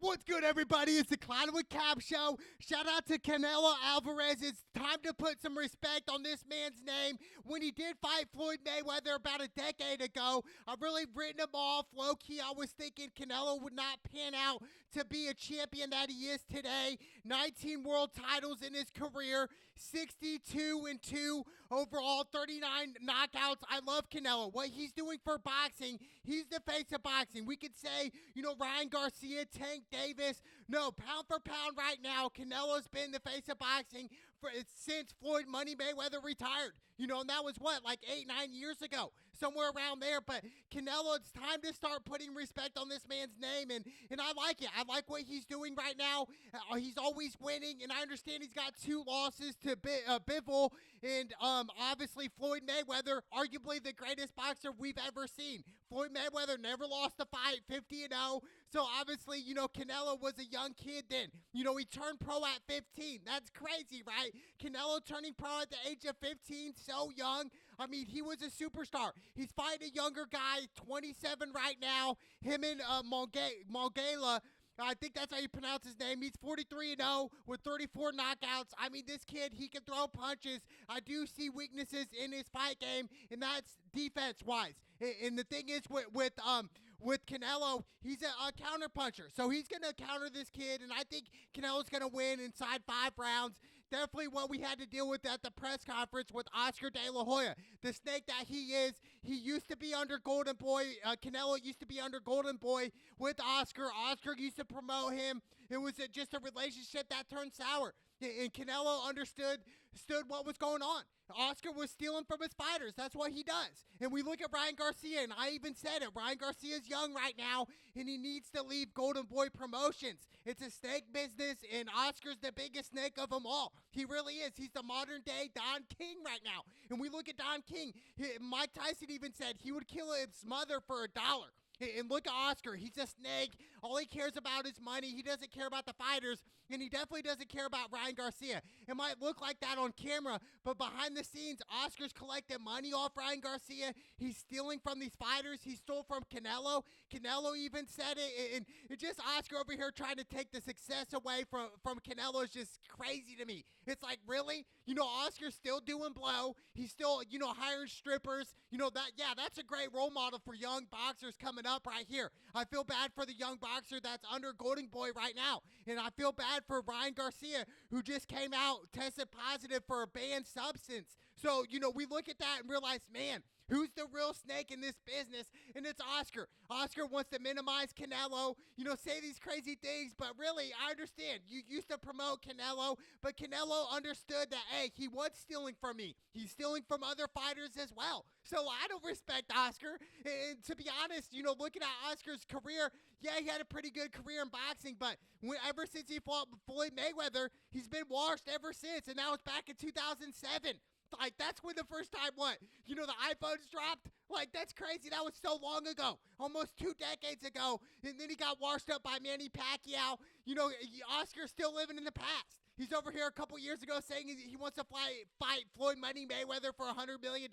What's good, everybody? It's the Clown with Cap Show. Shout out to Canelo Alvarez. It's time to put some respect on this man's name. When he did fight Floyd Mayweather about a decade ago, I've really written him off. Low-key, I was thinking Canelo would not pan out to be a champion that he is today. 19 world titles in his career, 62-2 overall, 39 knockouts. I love Canelo. What he's doing for boxing, he's the face of boxing. We could say, Ryan Garcia, Tank Davis. No, pound for pound right now, Canelo's been the face of boxing since Floyd Money Mayweather retired. And that was like 8-9 years ago, somewhere around there. But Canelo, it's time to start putting respect on this man's name, and I like it. I like what he's doing right now. He's always winning, and I understand he's got 2 losses to Bivol, and obviously Floyd Mayweather, arguably the greatest boxer we've ever seen. Floyd Mayweather never lost a fight, 50-0. So obviously, Canelo was a young kid then. He turned pro at 15. That's crazy, right? Canelo turning pro at the age of 15, so young. I mean, he was a superstar. He's fighting a younger guy, 27 right now. Him and Mogala. I think that's how you pronounce his name. He's 43-0 with 34 knockouts. I mean, this kid, he can throw punches. I do see weaknesses in his fight game, and that's defense-wise. And the thing is with Canelo, he's a counter puncher. So he's going to counter this kid, and I think Canelo's going to win inside 5 rounds. Definitely what we had to deal with at the press conference with Oscar De La Hoya. The snake that he is, he used to be under Golden Boy. Canelo used to be under Golden Boy with Oscar. Oscar used to promote him. It was just a relationship that turned sour. And Canelo understood what was going on. Oscar was stealing from his fighters. That's what he does. And we look at Ryan Garcia, and I even said it. Ryan Garcia's young right now, and he needs to leave Golden Boy Promotions. It's a snake business, and Oscar's the biggest snake of them all. He really is. He's the modern-day Don King right now. And we look at Don King. Mike Tyson even said he would kill his mother for $1. And look at Oscar. He's a snake. All he cares about is money. He doesn't care about the fighters, and he definitely doesn't care about Ryan Garcia. It might look like that on camera, but behind the scenes, Oscar's collecting money off Ryan Garcia. He's stealing from these fighters. He stole from Canelo. Canelo even said it, and it's just Oscar over here trying to take the success away from Canelo is just crazy to me. It's like, really? Oscar's still doing blow. He's still, hiring strippers. That's a great role model for young boxers coming up right here. I feel bad for the young boxer that's under Golden Boy right now. And I feel bad for Ryan Garcia, who just came out, tested positive for a banned substance. So, we look at that and realize, man, who's the real snake in this business? And it's Oscar. Oscar wants to minimize Canelo, say these crazy things, but really, I understand. You used to promote Canelo, but Canelo understood that, hey, he was stealing from me. He's stealing from other fighters as well. So I don't respect Oscar. And to be honest, looking at Oscar's career, yeah, he had a pretty good career in boxing, but ever since he fought Floyd Mayweather, he's been washed ever since, and now it's back in 2007. Like, that's when the first time the iPhones dropped? Like, that's crazy. That was so long ago. Almost 2 decades ago. And then he got washed up by Manny Pacquiao. Oscar's still living in the past. He's over here a couple years ago saying he wants to fight Floyd Money Mayweather for $100 million.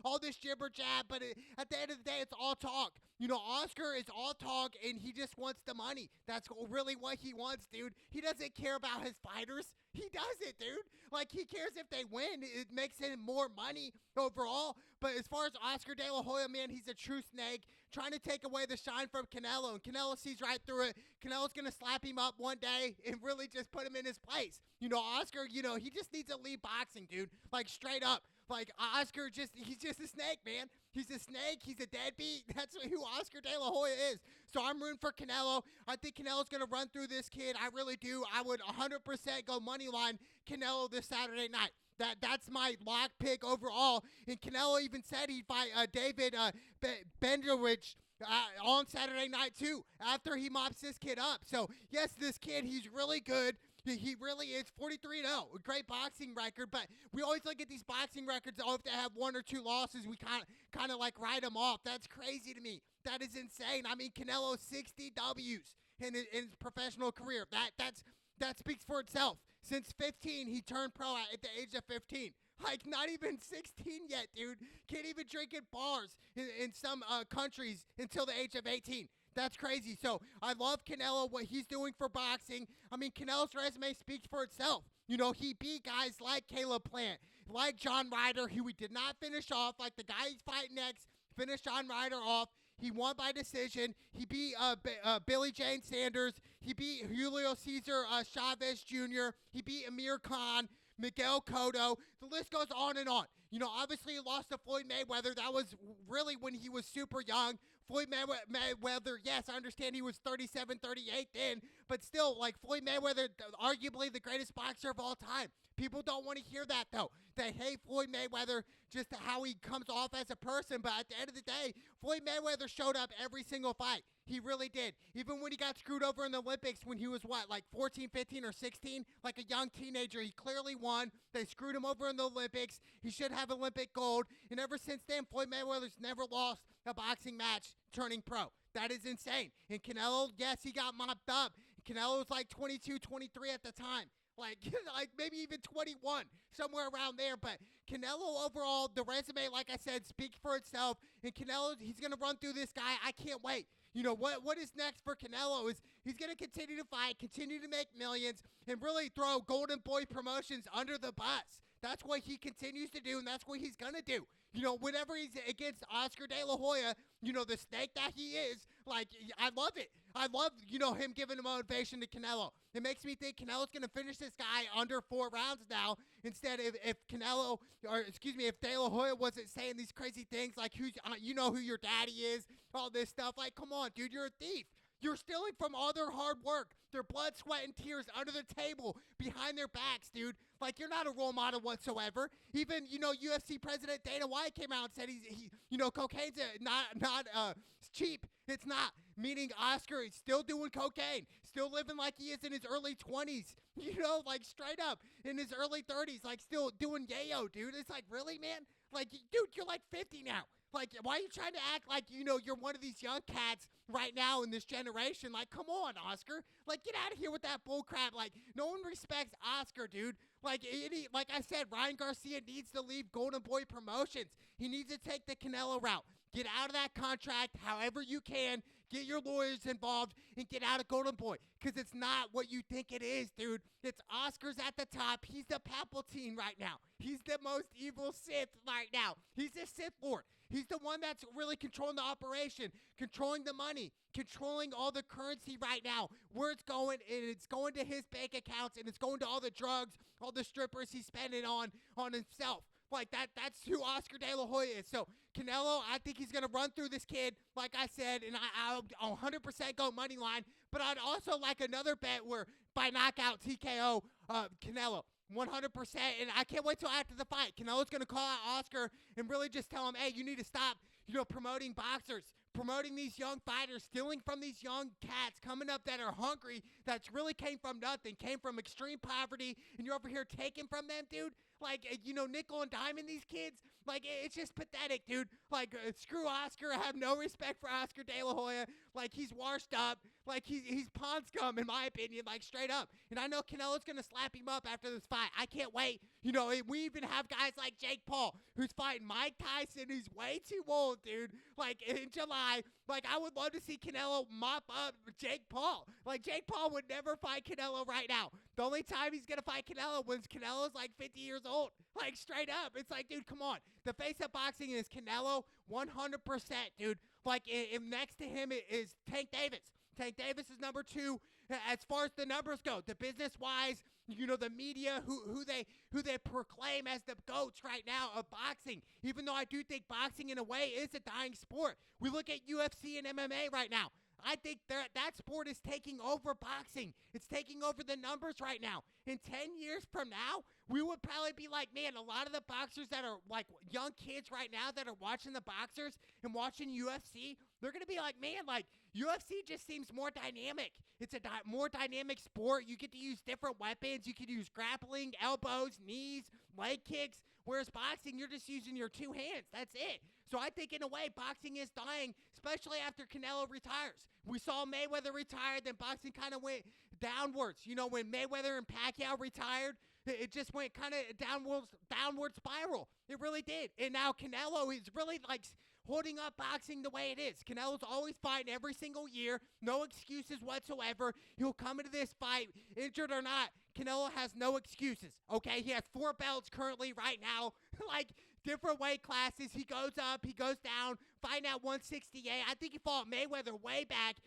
All this jibber jab, but at the end of the day, it's all talk. Oscar is all talk, and he just wants the money. That's really what he wants, dude. He doesn't care about his fighters. He doesn't, dude. Like, he cares if they win. It makes him more money overall. But as far as Oscar De La Hoya, man, he's a true snake, trying to take away the shine from Canelo. And Canelo sees right through it. Canelo's going to slap him up one day and really just put him in his place. Oscar, he just needs to leave boxing, dude. Like, straight up. Like, Oscar he's just a snake, man. He's a snake. He's a deadbeat. That's who Oscar De La Hoya is. So I'm rooting for Canelo. I think Canelo's going to run through this kid. I really do. I would 100% go money line Canelo this Saturday night. That's my lock pick overall. And Canelo even said he'd fight David Benderwich on Saturday night too, after he mops this kid up. So, yes, this kid, he's really good. He really is 43-0, a great boxing record, but we always look at these boxing records, if they have 1 or 2 losses, we kind of like write them off. That's crazy to me. That is insane. I mean, Canelo 60 W's in his professional career. That speaks for itself. Since 15, he turned pro at the age of 15. Like, not even 16 yet, dude. Can't even drink at bars in some countries until the age of 18. That's crazy. So I love Canelo, what he's doing for boxing. I mean, Canelo's resume speaks for itself. You know, he beat guys like Caleb Plant, like John Ryder, who he did not finish off, like the guy he's fighting next, finished John Ryder off. He won by decision. He beat Billy Jane Sanders. He beat Julio Cesar Chavez Jr. He beat Amir Khan, Miguel Cotto. The list goes on and on. You know, obviously he lost to Floyd Mayweather. That was really when he was super young. Floyd Mayweather, yes, I understand he was 37, 38 then, but still, like, Floyd Mayweather, arguably the greatest boxer of all time. People don't want to hear that, though. They hate Floyd Mayweather just how he comes off as a person, but at the end of the day, Floyd Mayweather showed up every single fight. He really did. Even when he got screwed over in the Olympics when he was, like 14, 15, or 16, like a young teenager, he clearly won. They screwed him over in the Olympics. He should have Olympic gold. And ever since then, Floyd Mayweather's never lost a boxing match turning pro. That is insane. And Canelo, yes, he got mopped up. Canelo was like 22, 23 at the time. Like maybe even 21, somewhere around there. But Canelo overall, the resume, like I said, speaks for itself. And Canelo, he's going to run through this guy. I can't wait. You know, what is next for Canelo is he's going to continue to fight, continue to make millions, and really throw Golden Boy Promotions under the bus. That's what he continues to do, and that's what he's going to do. You know, whenever he's against Oscar De La Hoya, you know, the snake that he is, like, I love it. I love, you know, him giving a motivation to Canelo. It makes me think Canelo's going to finish this guy under 4 rounds now. Instead, if Canelo, or excuse me, if De La Hoya wasn't saying these crazy things like, you know who your daddy is, all this stuff. Like, come on, dude, you're a thief. You're stealing from all their hard work, their blood, sweat, and tears under the table, behind their backs, dude. Like, you're not a role model whatsoever. Even, you know, UFC President Dana White came out and said he you know, cocaine's not cheap. It's not. Meaning Oscar is still doing cocaine, still living like he is in his early 20s. You know, like straight up in his early 30s, like still doing yayo, dude. It's like, really, man? Like, dude, you're like 50 now. Like, why are you trying to act like, you know, you're one of these young cats right now in this generation? Like, come on, Oscar. Like, get out of here with that bull crap. Like, no one respects Oscar, dude. Like I said, Ryan Garcia needs to leave Golden Boy Promotions. He needs to take the Canelo route. Get out of that contract however you can. Get your lawyers involved and get out of Golden Boy. Because it's not what you think it is, dude. It's Oscar's at the top. He's the Palpatine right now. He's the most evil Sith right now. He's the Sith Lord. He's the one that's really controlling the operation, controlling the money, controlling all the currency right now. Where it's going, and it's going to his bank accounts, and it's going to all the drugs, all the strippers he's spending on himself. Like, that's who Oscar De La Hoya is. So, Canelo, I think he's going to run through this kid, like I said, and I'll 100% go money line. But I'd also like another bet where, by knockout, TKO, Canelo. 100%, and I can't wait till after the fight. Canelo's going to call out Oscar and really just tell him, hey, you need to stop, you know, promoting boxers, promoting these young fighters, stealing from these young cats coming up that are hungry, that's really came from nothing, came from extreme poverty, and you're over here taking from them, dude. Like, you know, nickel and diming these kids. Like, it's just pathetic, dude. Like, screw Oscar. I have no respect for Oscar De La Hoya. Like, he's washed up. Like, he's pond scum, in my opinion, like, straight up. And I know Canelo's going to slap him up after this fight. I can't wait. You know, we even have guys like Jake Paul, who's fighting Mike Tyson. He's way too old, dude. Like, in July. Like, I would love to see Canelo mop up Jake Paul. Like, Jake Paul would never fight Canelo right now. The only time he's going to fight Canelo when Canelo's like 50 years old. Like, straight up. It's like, dude, come on. The face of boxing is Canelo 100%, dude. Like, next to him is Tank Davis. Tank Davis is number 2 as far as the numbers go. The business-wise, you know, the media, who they proclaim as the GOATs right now of boxing. Even though I do think boxing, in a way, is a dying sport. We look at UFC and MMA right now. I think that sport is taking over boxing. It's taking over the numbers right now. In 10 years from now, we would probably be like, man, a lot of the boxers that are like young kids right now that are watching the boxers and watching UFC, they're going to be like, man, like UFC just seems more dynamic. It's a more dynamic sport. You get to use different weapons. You can use grappling, elbows, knees, leg kicks. Whereas boxing, you're just using your 2 hands. That's it. So I think, in a way, boxing is dying, especially after Canelo retires. We saw Mayweather retire, then boxing kind of went downwards. You know, when Mayweather and Pacquiao retired, it just went kind of downward spiral. It really did. And now Canelo is really, like, holding up boxing the way it is. Canelo's always fighting every single year. No excuses whatsoever. He'll come into this fight, injured or not. Canelo has no excuses, okay? He has 4 belts currently right now, like different weight classes. He goes up, he goes down, fighting at 168. I think he fought Mayweather way back,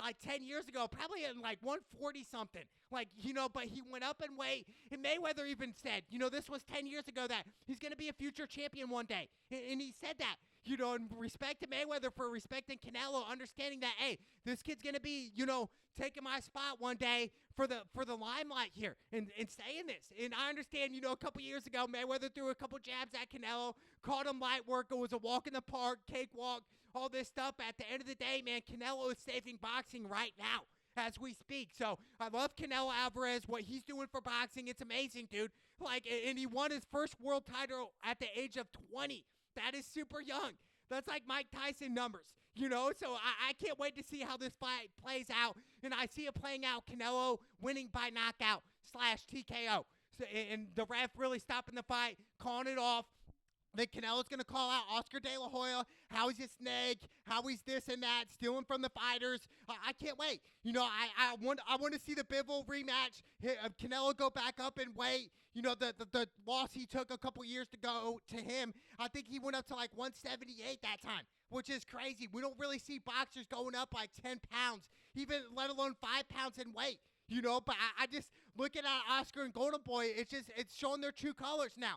like 10 years ago, probably in like 140 something. Like, but he went up in weight, and Mayweather even said, this was 10 years ago, that he's going to be a future champion one day. And he said that, in respect to Mayweather for respecting Canelo, understanding that, hey, this kid's going to be, taking my spot one day for the limelight here and saying this. And I understand, a couple years ago, Mayweather threw a couple jabs at Canelo, called him light work. It was a walk in the park, cakewalk, all this stuff. At the end of the day, man, Canelo is saving boxing right now as we speak. So I love Canelo Alvarez, what he's doing for boxing. It's amazing, dude. And he won his first world title at the age of 20. That is super young. That's like Mike Tyson numbers, So I can't wait to see how this fight plays out. And I see it playing out, Canelo winning by knockout / TKO. So, and the ref really stopping the fight, calling it off. Then Canelo's going to call out Oscar De La Hoya, how he's a snake, how he's this and that, stealing from the fighters. I can't wait. I want to see the Bivol rematch. Canelo go back up and weight. The loss he took a couple years ago to him, I think he went up to like 178 that time, which is crazy. We don't really see boxers going up like 10 pounds, even let alone 5 pounds in weight. But I just looking at Oscar and Golden Boy, it's showing their true colors now.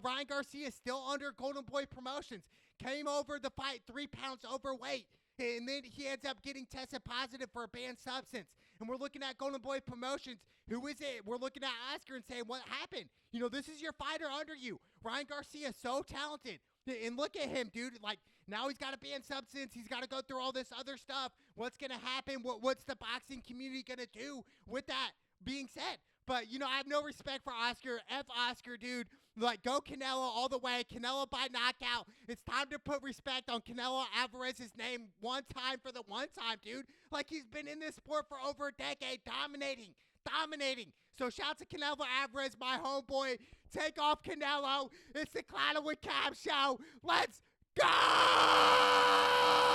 Ryan Garcia is still under Golden Boy Promotions. Came over the fight 3 pounds overweight. And then he ends up getting tested positive for a banned substance. And we're looking at Golden Boy Promotions. Who is it? We're looking at Oscar and saying, what happened? This is your fighter under you. Ryan Garcia is so talented. And look at him, dude. Like, now he's got a banned substance. He's got to go through all this other stuff. What's going to happen? What's the boxing community going to do with that being said? But, I have no respect for Oscar. F Oscar, dude. Like, go Canelo all the way. Canelo by knockout. It's time to put respect on Canelo Alvarez's name one time for the one time, dude. Like, he's been in this sport for over a decade, dominating. So, shout out to Canelo Alvarez, my homeboy. Take off Canelo. It's the Cloud with Cab show. Let's go!